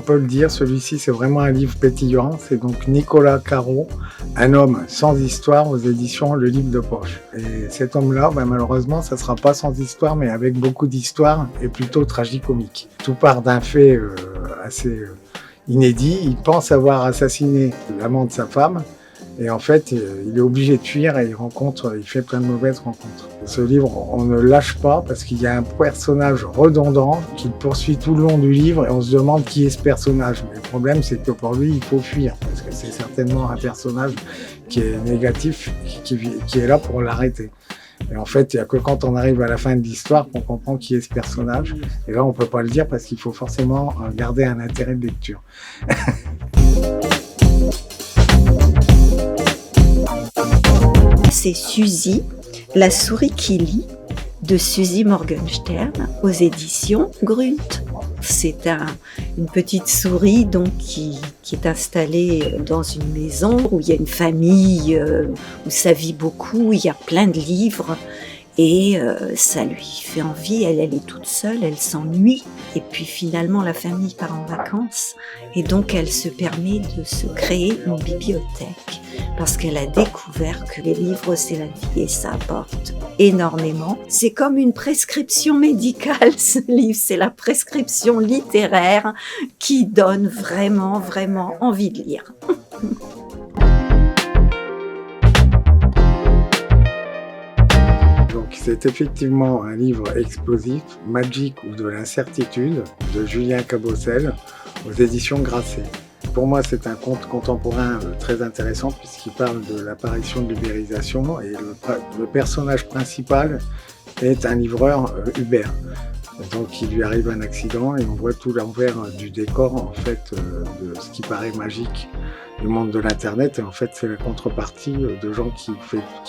peut le dire, celui-ci c'est vraiment un livre pétillant. C'est donc Nicolas Caro, un homme sans histoire aux éditions Le Livre de Poche. Et cet homme-là, malheureusement, ça sera pas sans histoire, mais avec beaucoup d'histoire et plutôt tragicomique. Tout part d'un fait assez inédit. Il pense avoir assassiné l'amant de sa femme. Et en fait, il est obligé de fuir et il fait plein de mauvaises rencontres. Ce livre, on ne lâche pas parce qu'il y a un personnage redondant qui le poursuit tout le long du livre et on se demande qui est ce personnage. Mais le problème, c'est que pour lui, il faut fuir parce que c'est certainement un personnage qui est négatif, qui est là pour l'arrêter. Et en fait, il n'y a que quand on arrive à la fin de l'histoire qu'on comprend qui est ce personnage. Et là, on ne peut pas le dire parce qu'il faut forcément garder un intérêt de lecture. C'est Suzy, la souris qui lit, de Suzy Morgenstern, aux éditions Grunt. C'est une petite souris donc qui est installée dans une maison où il y a une famille, où ça vit beaucoup, il y a plein de livres. Et ça lui fait envie, elle est toute seule, elle s'ennuie. Et puis finalement, la famille part en vacances. Et donc, elle se permet de se créer une bibliothèque. Parce qu'elle a découvert que les livres, c'est la vie et ça apporte énormément. C'est comme une prescription médicale, ce livre. C'est la prescription littéraire qui donne vraiment, vraiment envie de lire. C'est effectivement un livre explosif, Magic ou de l'incertitude, de Julien Cabossel, aux éditions Grasset. Pour moi, c'est un conte contemporain très intéressant puisqu'il parle de l'apparition de l'ubérisation et le personnage principal est un livreur Uber. Donc il lui arrive un accident et on voit tout l'envers du décor en fait de ce qui paraît magique du monde de l'internet et en fait c'est la contrepartie de gens qui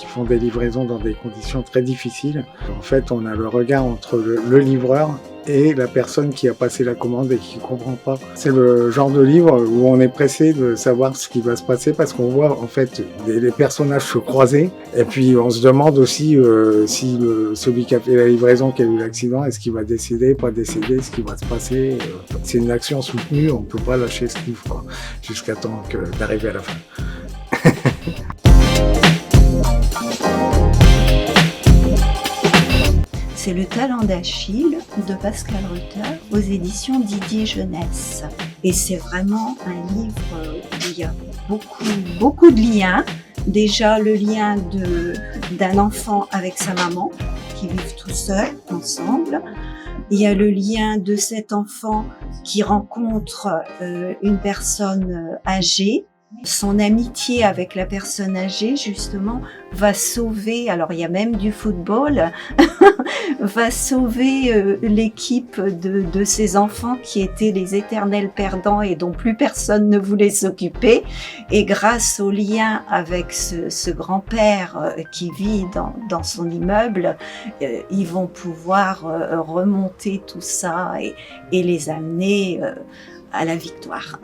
font des livraisons dans des conditions très difficiles. En fait on a le regard entre le livreur et la personne qui a passé la commande et qui ne comprend pas. C'est le genre de livre où on est pressé de savoir ce qui va se passer parce qu'on voit en fait les personnages se croiser et puis on se demande aussi si celui qui a fait la livraison, qui a eu l'accident, est-ce qu'il va décéder, pas décéder, ce qui va se passer. C'est une action soutenue, on ne peut pas lâcher ce livre quoi, jusqu'à temps d'arriver à la fin. C'est Le Talent d'Achille de Pascal Rutter aux éditions Didier Jeunesse. Et c'est vraiment un livre où il y a beaucoup de liens. Déjà le lien d'un enfant avec sa maman qui vivent tout seuls ensemble. Il y a le lien de cet enfant qui rencontre une personne âgée. Son amitié avec la personne âgée, justement, va sauver, alors il y a même du football, va sauver l'équipe de ces enfants qui étaient les éternels perdants et dont plus personne ne voulait s'occuper. Et grâce au lien avec ce grand-père qui vit dans son immeuble, ils vont pouvoir remonter tout ça et les amener à la victoire.